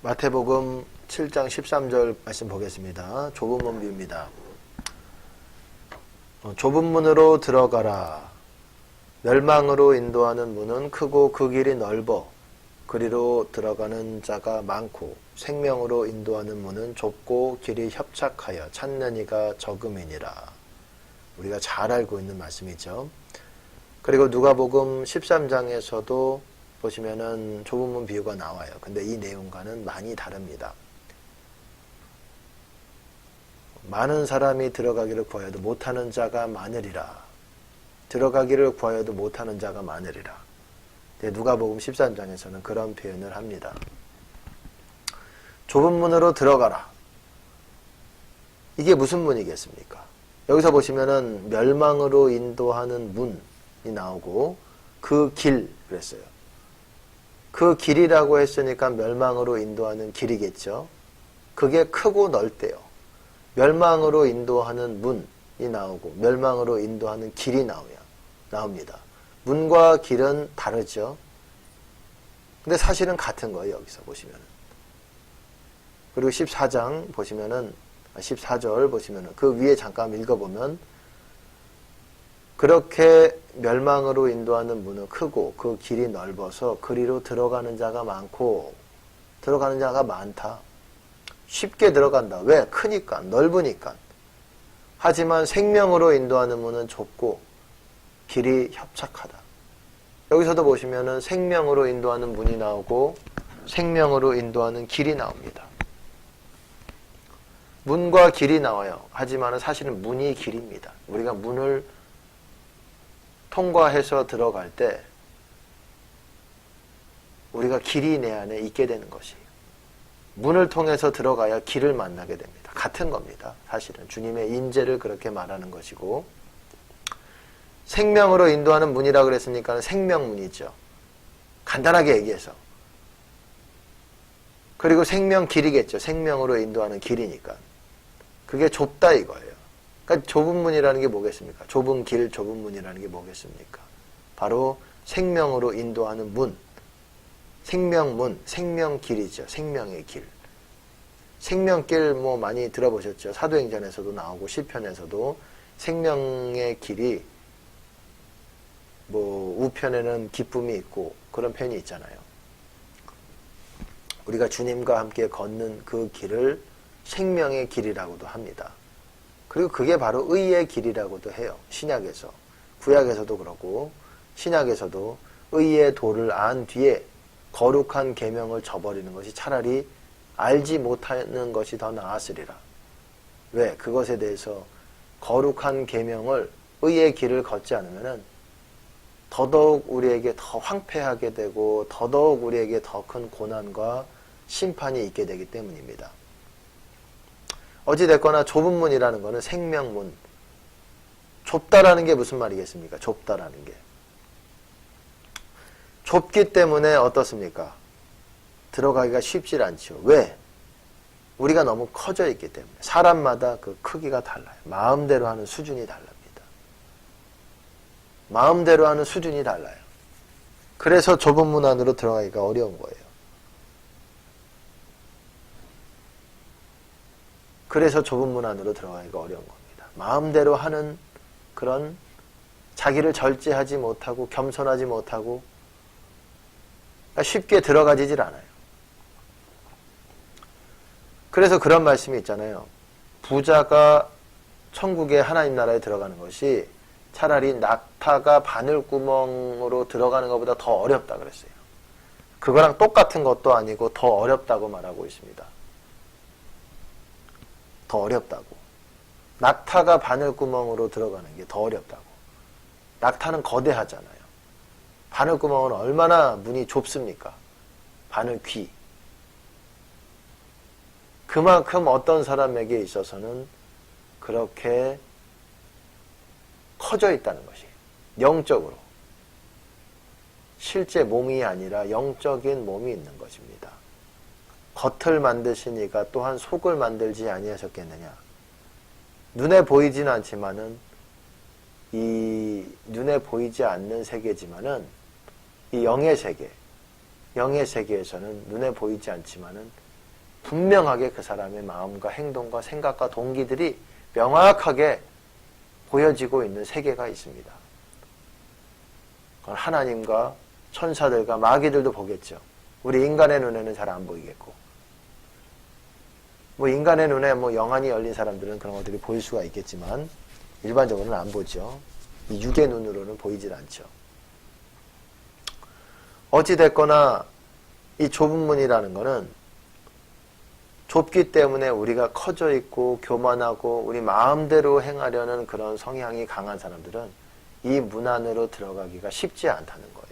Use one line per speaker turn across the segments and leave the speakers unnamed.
마태복음 7장 13절 말씀 보겠습니다. 좁은 문 비유입니다. 좁은 문으로 들어가라. 멸망으로 인도하는 문은 크고 그 길이 넓어 그리로 들어가는 자가 많고 생명으로 인도하는 문은 좁고 길이 협착하여 찾는 이가 적음이니라. 우리가 잘 알고 있는 말씀이죠. 그리고 누가복음 13장에서도 보시면은 좁은 문 비유가 나와요. 근데 이 내용과는 많이 다릅니다. 많은 사람이 들어가기를 구하여도 못하는 자가 많으리라. 들어가기를 구하여도 못하는 자가 많으리라. 누가복음 13장에서는 그런 표현을 합니다. 좁은 문으로 들어가라. 이게 무슨 문이겠습니까? 여기서 보시면은 멸망으로 인도하는 문이 나오고 그 길 그랬어요. 그 길이라고 했으니까 멸망으로 인도하는 길이겠죠. 그게 크고 넓대요. 멸망으로 인도하는 문이 나오고 멸망으로 인도하는 길이 나옵니다. 문과 길은 다르죠. 근데 사실은 같은 거예요. 여기서 보시면은. 그리고 14장 보시면은 14절 보시면은 그 위에 잠깐 읽어보면 그렇게 멸망으로 인도하는 문은 크고 그 길이 넓어서 그리로 들어가는 자가 많고 들어가는 자가 많다. 쉽게 들어간다. 왜? 크니까 넓으니까. 하지만 생명으로 인도하는 문은 좁고 길이 협착하다. 여기서도 보시면은 생명으로 인도하는 문이 나오고 생명으로 인도하는 길이 나옵니다. 문과 길이 나와요. 하지만 사실은 문이 길입니다. 우리가 문을 통과해서 들어갈 때 우리가 길이 내 안에 있게 되는 것이에요. 문을 통해서 들어가야 길을 만나게 됩니다. 같은 겁니다. 사실은 주님의 인재를 그렇게 말하는 것이고 생명으로 인도하는 문이라 그랬으니까 생명문이죠. 간단하게 얘기해서. 그리고 생명길이겠죠. 생명으로 인도하는 길이니까. 그게 좁다 이거예요. 그러니까 좁은 문이라는 게 뭐겠습니까? 좁은 길, 좁은 문이라는 게 뭐겠습니까? 바로 생명으로 인도하는 문, 생명문, 생명길이죠. 생명의 길. 생명길 뭐 많이 들어보셨죠? 사도행전에서도 나오고 시편에서도 생명의 길이 뭐 우편에는 기쁨이 있고 그런 편이 있잖아요. 우리가 주님과 함께 걷는 그 길을 생명의 길이라고도 합니다. 그리고 그게 바로 의의 길이라고도 해요. 신약에서. 구약에서도 그렇고 신약에서도 의의 도를 안 뒤에 거룩한 계명을 저버리는 것이 차라리 알지 못하는 것이 더 나았으리라. 왜? 그것에 대해서 거룩한 계명을 의의 길을 걷지 않으면은 더더욱 우리에게 더 황폐하게 되고 더더욱 우리에게 더 큰 고난과 심판이 있게 되기 때문입니다. 어찌됐거나 좁은 문이라는 것은 생명문. 좁다라는 게 무슨 말이겠습니까? 좁다라는 게. 좁기 때문에 어떻습니까? 들어가기가 쉽지 않죠. 왜? 우리가 너무 커져 있기 때문에. 사람마다 그 크기가 달라요. 마음대로 하는 수준이 다릅니다. 마음대로 하는 수준이 달라요. 그래서 좁은 문 안으로 들어가기가 어려운 거예요. 그래서 좁은 문 안으로 들어가기가 어려운 겁니다. 마음대로 하는 그런 자기를 절제하지 못하고 겸손하지 못하고 쉽게 들어가지질 않아요. 그래서 그런 말씀이 있잖아요. 부자가 천국의 하나님 나라에 들어가는 것이 차라리 낙타가 바늘구멍으로 들어가는 것보다 더 어렵다 그랬어요. 그거랑 똑같은 것도 아니고 더 어렵다고 말하고 있습니다. 더 어렵다고. 낙타가 바늘구멍으로 들어가는 게 더 어렵다고. 낙타는 거대하잖아요. 바늘구멍은 얼마나 문이 좁습니까? 바늘귀. 그만큼 어떤 사람에게 있어서는 그렇게 커져 있다는 것이 영적으로. 실제 몸이 아니라 영적인 몸이 있는 것입니다. 겉을 만드신 이가 또한 속을 만들지 아니하셨겠느냐. 눈에 보이지는 않지만은 이 눈에 보이지 않는 세계지만은 이 영의 세계에서는 눈에 보이지 않지만은 분명하게 그 사람의 마음과 행동과 생각과 동기들이 명확하게 보여지고 있는 세계가 있습니다. 그건 하나님과 천사들과 마귀들도 보겠죠. 우리 인간의 눈에는 잘 안 보이겠고, 뭐 인간의 눈에 뭐 영안이 열린 사람들은 그런 것들이 보일 수가 있겠지만 일반적으로는 안 보죠. 이 육의 눈으로는 보이질 않죠. 어찌됐거나 이 좁은 문이라는 거는 좁기 때문에 우리가 커져 있고 교만하고 우리 마음대로 행하려는 그런 성향이 강한 사람들은 이 문 안으로 들어가기가 쉽지 않다는 거예요.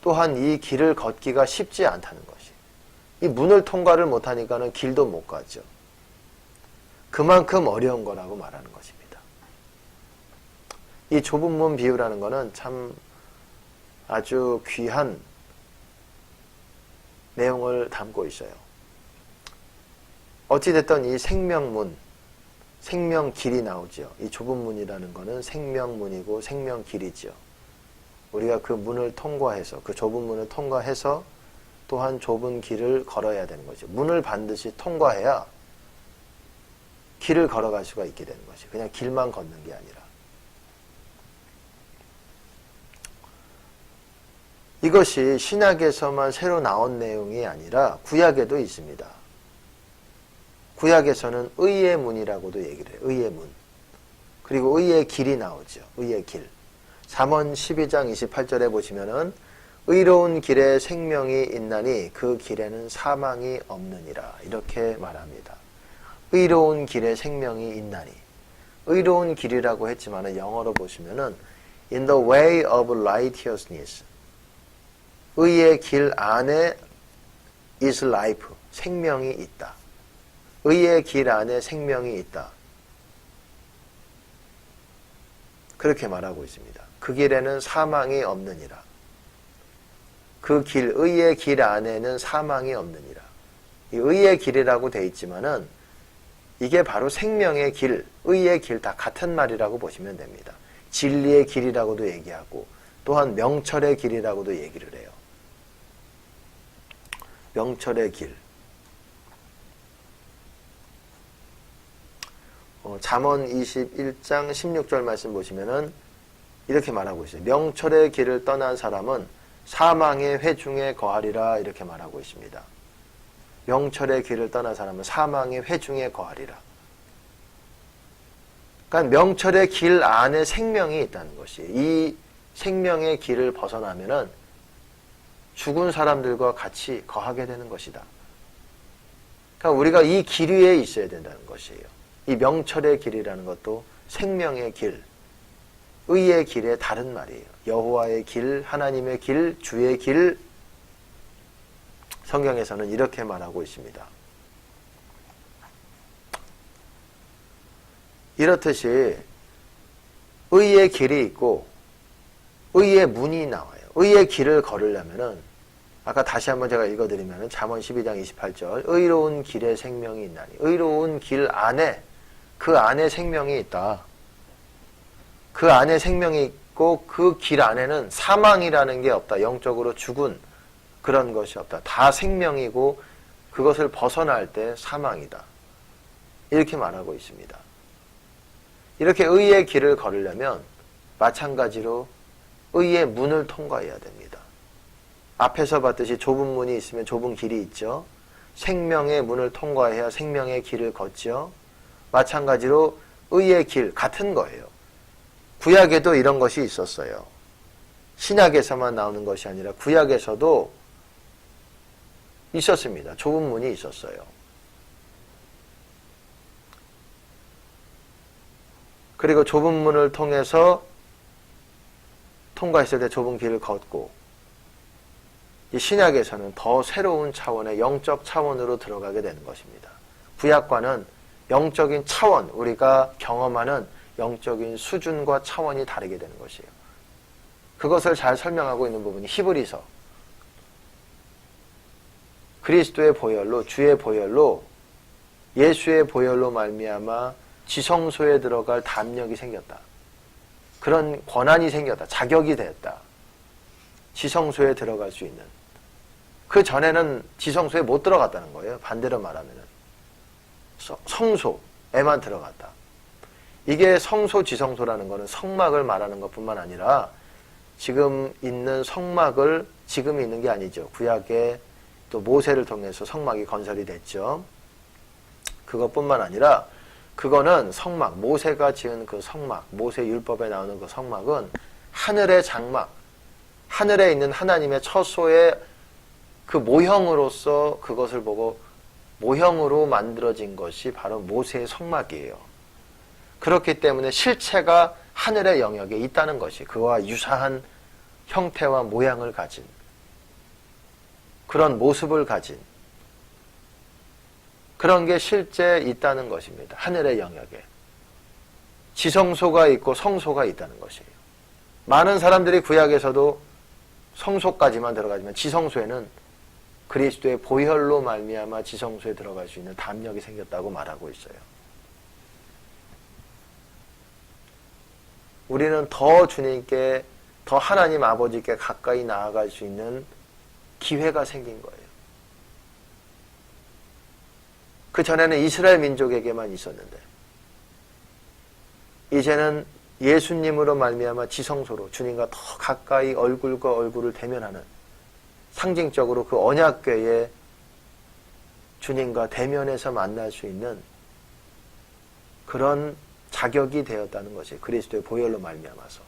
또한 이 길을 걷기가 쉽지 않다는 것이. 이 문을 통과를 못하니까는 길도 못 가죠. 그만큼 어려운 거라고 말하는 것입니다. 이 좁은 문 비유라는 거는 참 아주 귀한 내용을 담고 있어요. 어찌됐든 이 생명문, 생명길이 나오죠. 이 좁은 문이라는 거는 생명문이고 생명길이죠. 우리가 그 문을 통과해서, 그 좁은 문을 통과해서 또한 좁은 길을 걸어야 되는 거죠. 문을 반드시 통과해야 길을 걸어갈 수가 있게 되는 것이. 그냥 길만 걷는 게 아니라. 이것이 신약에서만 새로 나온 내용이 아니라 구약에도 있습니다. 구약에서는 의의 문이라고도 얘기를 해요. 의의 문. 그리고 의의 길이 나오죠. 의의 길. 잠언 12장 28절에 보시면은 의로운 길에 생명이 있나니 그 길에는 사망이 없느니라. 이렇게 말합니다. 의로운 길에 생명이 있나니. 의로운 길이라고 했지만은 영어로 보시면은 in the way of righteousness. 의의 길 안에 is life. 생명이 있다. 의의 길 안에 생명이 있다. 그렇게 말하고 있습니다. 그 길에는 사망이 없느니라. 그 길, 의의 길 안에는 사망이 없느니라. 이 의의 길이라고 돼 있지만은 이게 바로 생명의 길, 의의 길 다 같은 말이라고 보시면 됩니다. 진리의 길이라고도 얘기하고 또한 명철의 길이라고도 얘기를 해요. 명철의 길. 잠언 21장 16절 말씀 보시면은 이렇게 말하고 있어요. 명철의 길을 떠난 사람은 사망의 회중에 거하리라. 이렇게 말하고 있습니다. 명철의 길을 떠난 사람은 사망의 회중에 거하리라. 그러니까 명철의 길 안에 생명이 있다는 것이. 이 생명의 길을 벗어나면은 죽은 사람들과 같이 거하게 되는 것이다. 그러니까 우리가 이 길 위에 있어야 된다는 것이에요. 이 명철의 길이라는 것도 생명의 길, 의의 길의 다른 말이에요. 여호와의 길, 하나님의 길, 주의 길. 성경에서는 이렇게 말하고 있습니다. 이렇듯이 의의 길이 있고 의의 문이 나와요. 의의 길을 걸으려면은 아까 다시 한번 제가 읽어드리면은 잠언 12장 28절 의로운 길에 생명이 있나니. 의로운 길 안에, 그 안에 생명이 있다. 그 안에 생명이 있고 그 길 안에는 사망이라는 게 없다. 영적으로 죽은 그런 것이 없다. 다 생명이고 그것을 벗어날 때 사망이다. 이렇게 말하고 있습니다. 이렇게 의의 길을 걸으려면 마찬가지로 의의 문을 통과해야 됩니다. 앞에서 봤듯이 좁은 문이 있으면 좁은 길이 있죠. 생명의 문을 통과해야 생명의 길을 걷죠. 마찬가지로 의의 길 같은 거예요. 구약에도 이런 것이 있었어요. 신약에서만 나오는 것이 아니라 구약에서도 있었습니다. 좁은 문이 있었어요. 그리고 좁은 문을 통해서 통과했을 때 좁은 길을 걷고, 이 신약에서는 더 새로운 차원의 영적 차원으로 들어가게 되는 것입니다. 구약과는 영적인 차원, 우리가 경험하는 영적인 수준과 차원이 다르게 되는 것이에요. 그것을 잘 설명하고 있는 부분이 히브리서. 그리스도의 보혈로, 주의 보혈로, 예수의 보혈로 말미암아 지성소에 들어갈 담력이 생겼다. 그런 권한이 생겼다. 자격이 됐다. 지성소에 들어갈 수 있는. 그 전에는 지성소에 못 들어갔다는 거예요. 반대로 말하면은. 성소에만 들어갔다. 이게 성소, 지성소라는 거는 성막을 말하는 것뿐만 아니라 지금 있는 성막을 지금 있는 게 아니죠. 구약에 또 모세를 통해서 성막이 건설이 됐죠. 그것뿐만 아니라 그거는 성막, 모세가 지은 그 성막, 모세 율법에 나오는 그 성막은 하늘의 장막, 하늘에 있는 하나님의 처소의 그 모형으로서 그것을 보고 모형으로 만들어진 것이 바로 모세의 성막이에요. 그렇기 때문에 실체가 하늘의 영역에 있다는 것이 그와 유사한 형태와 모양을 가진 그런 모습을 가진 그런 게 실제 있다는 것입니다. 하늘의 영역에. 지성소가 있고 성소가 있다는 것이에요. 많은 사람들이 구약에서도 성소까지만 들어가지만 지성소에는 그리스도의 보혈로 말미암아 지성소에 들어갈 수 있는 담력이 생겼다고 말하고 있어요. 우리는 더 주님께, 더 하나님 아버지께 가까이 나아갈 수 있는 기회가 생긴 거예요. 그 전에는 이스라엘 민족에게만 있었는데 이제는 예수님으로 말미암아 지성소로 주님과 더 가까이 얼굴과 얼굴을 대면하는 상징적으로 그 언약궤에 주님과 대면해서 만날 수 있는 그런 자격이 되었다는 것이 그리스도의 보혈로 말미암아서.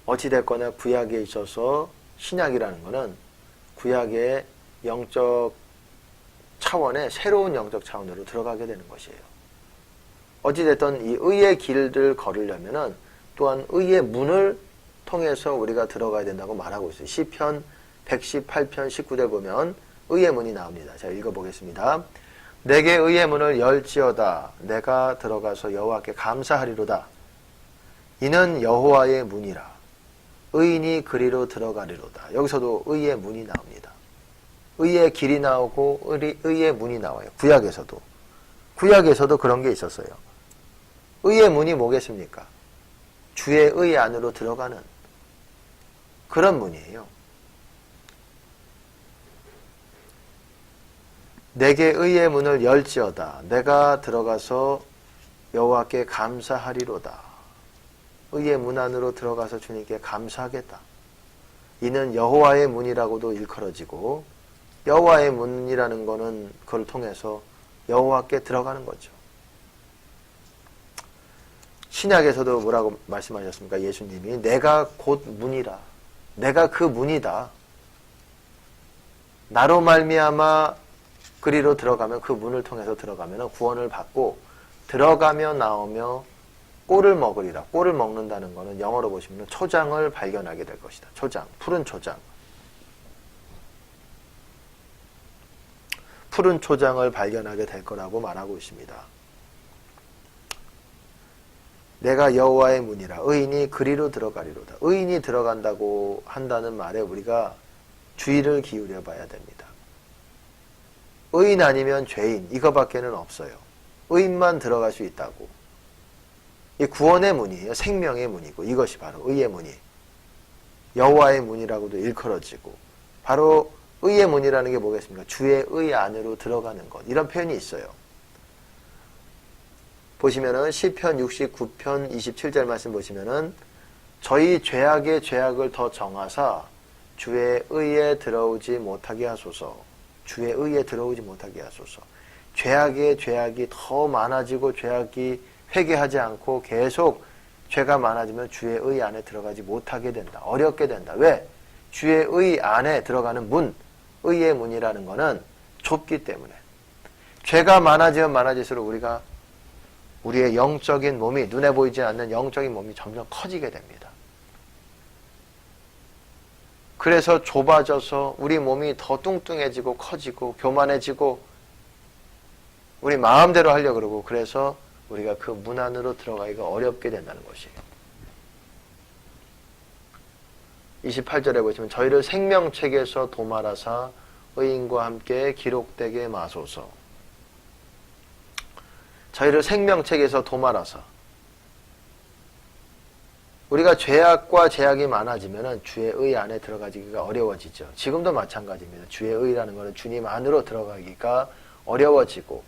어찌됐거나 구약에 있어서 신약이라는 것은 구약의 영적 차원에 새로운 영적 차원으로 들어가게 되는 것이에요. 어찌됐든 이 의의 길을 걸으려면은 또한 의의 문을 통해서 우리가 들어가야 된다고 말하고 있어요. 시편 118편 19절 보면 의의 문이 나옵니다. 자, 읽어보겠습니다. 내게 의의 문을 열지어다. 내가 들어가서 여호와께 감사하리로다. 이는 여호와의 문이라. 의인이 그리로 들어가리로다. 여기서도 의의 문이 나옵니다. 의의 길이 나오고 의의 문이 나와요. 구약에서도 그런 게 있었어요. 의의 문이 뭐겠습니까? 주의 의 안으로 들어가는 그런 문이에요. 내게 의의 문을 열지어다. 내가 들어가서 여호와께 감사하리로다. 의의 문 안으로 들어가서 주님께 감사하겠다. 이는 여호와의 문이라고도 일컬어지고 여호와의 문이라는 거는 그걸 통해서 여호와께 들어가는 거죠. 신약에서도 뭐라고 말씀하셨습니까? 예수님이 내가 곧 문이라. 내가 그 문이다. 나로 말미암아 그리로 들어가면 그 문을 통해서 들어가면 구원을 받고 들어가며 나오며 꼴을 먹으리라. 꼴을 먹는다는 것은 영어로 보시면 초장을 발견하게 될 것이다. 초장, 푸른 초장. 푸른 초장을 발견하게 될 거라고 말하고 있습니다. 내가 여호와의 문이라. 의인이 그리로 들어가리로다. 의인이 들어간다고 한다는 말에 우리가 주의를 기울여 봐야 됩니다. 의인 아니면 죄인 이거밖에는 없어요. 의인만 들어갈 수 있다고. 이 구원의 문이에요. 생명의 문이고 이것이 바로 의의 문이 여호와의 문이라고도 일컬어지고 바로 의의 문이라는 게 뭐겠습니까? 주의 의 안으로 들어가는 것. 이런 표현이 있어요. 보시면은 시편 69편 27절 말씀 보시면은 저희 죄악의 죄악을 더 정하사 주의 의에 들어오지 못하게 하소서. 주의 의에 들어오지 못하게 하소서. 죄악의 죄악이 더 많아지고 죄악이 회개하지 않고 계속 죄가 많아지면 주의 의 안에 들어가지 못하게 된다. 어렵게 된다. 왜? 주의 의 안에 들어가는 문, 의의 문이라는 것은 좁기 때문에. 죄가 많아지면 많아질수록 우리의 영적인 몸이, 눈에 보이지 않는 영적인 몸이 점점 커지게 됩니다. 그래서 좁아져서 우리 몸이 더 뚱뚱해지고 커지고 교만해지고 우리 마음대로 하려고 그러고 그래서 우리가 그 문 안으로 들어가기가 어렵게 된다는 것이에요. 28절에 보시면 저희를 생명책에서 도말하사 의인과 함께 기록되게 마소서. 저희를 생명책에서 도말하사 우리가 죄악과 제약이 많아지면 주의 의 안에 들어가기가 어려워지죠. 지금도 마찬가지입니다. 주의 의라는 것은 주님 안으로 들어가기가 어려워지고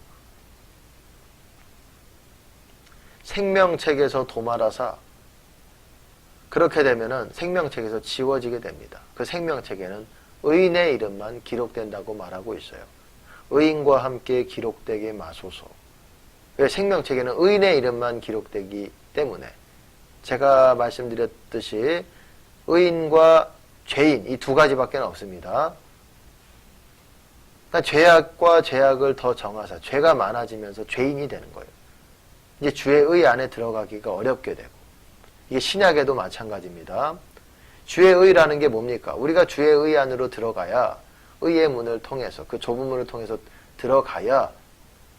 생명책에서 도말하사 그렇게 되면은 생명책에서 지워지게 됩니다. 그 생명책에는 의인의 이름만 기록된다고 말하고 있어요. 의인과 함께 기록되게 마소서. 왜 생명책에는 의인의 이름만 기록되기 때문에 제가 말씀드렸듯이 의인과 죄인 이 두 가지밖에 없습니다. 그러니까 죄악과 제약을 더 정하사 죄가 많아지면서 죄인이 되는 거예요. 이제 주의 의 안에 들어가기가 어렵게 되고 이게 신약에도 마찬가지입니다. 주의 의라는 게 뭡니까? 우리가 주의 의 안으로 들어가야 의의 문을 통해서 그 좁은 문을 통해서 들어가야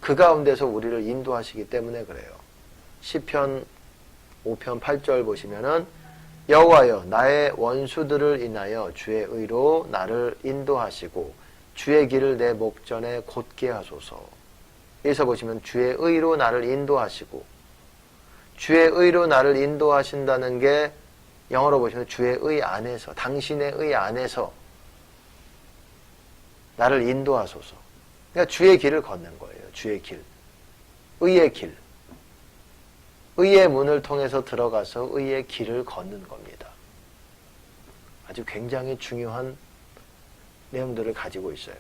그 가운데서 우리를 인도하시기 때문에 그래요. 시편 5편 8절 보시면은 여호와여 나의 원수들을 인하여 주의 의로 나를 인도하시고 주의 길을 내 목전에 곧게 하소서. 여기서 보시면 주의 의로 나를 인도하시고 주의 의로 나를 인도하신다는 게 영어로 보시면 주의 의 안에서 당신의 의 안에서 나를 인도하소서. 그러니까 주의 길을 걷는 거예요. 주의 길. 의의 길. 의의 문을 통해서 들어가서 의의 길을 걷는 겁니다. 아주 굉장히 중요한 내용들을 가지고 있어요.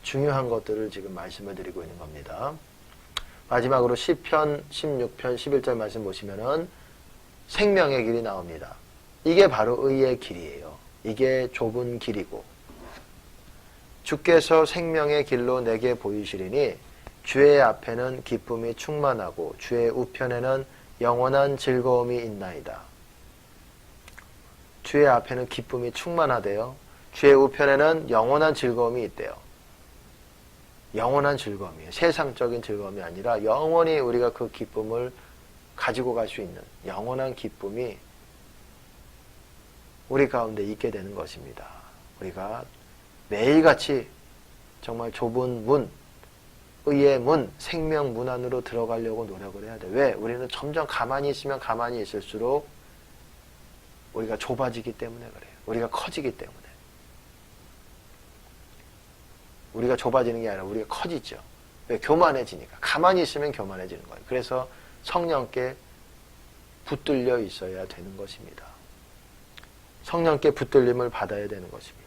중요한 것들을 지금 말씀을 드리고 있는 겁니다. 마지막으로 시편 16편 11절 말씀 보시면은 생명의 길이 나옵니다. 이게 바로 의의 길이에요. 이게 좁은 길이고 주께서 생명의 길로 내게 보이시리니 주의 앞에는 기쁨이 충만하고 주의 우편에는 영원한 즐거움이 있나이다. 주의 앞에는 기쁨이 충만하대요. 주의 우편에는 영원한 즐거움이 있대요. 영원한 즐거움이에요. 세상적인 즐거움이 아니라 영원히 우리가 그 기쁨을 가지고 갈 수 있는 영원한 기쁨이 우리 가운데 있게 되는 것입니다. 우리가 매일같이 정말 좁은 문, 의의 문, 생명 문 안으로 들어가려고 노력을 해야 돼. 왜? 우리는 점점 가만히 있으면 가만히 있을수록 우리가 좁아지기 때문에 그래요. 우리가 커지기 때문에. 우리가 좁아지는 게 아니라 우리가 커지죠. 왜? 교만해지니까. 가만히 있으면 교만해지는 거예요. 그래서 성령께 붙들려 있어야 되는 것입니다. 성령께 붙들림을 받아야 되는 것입니다.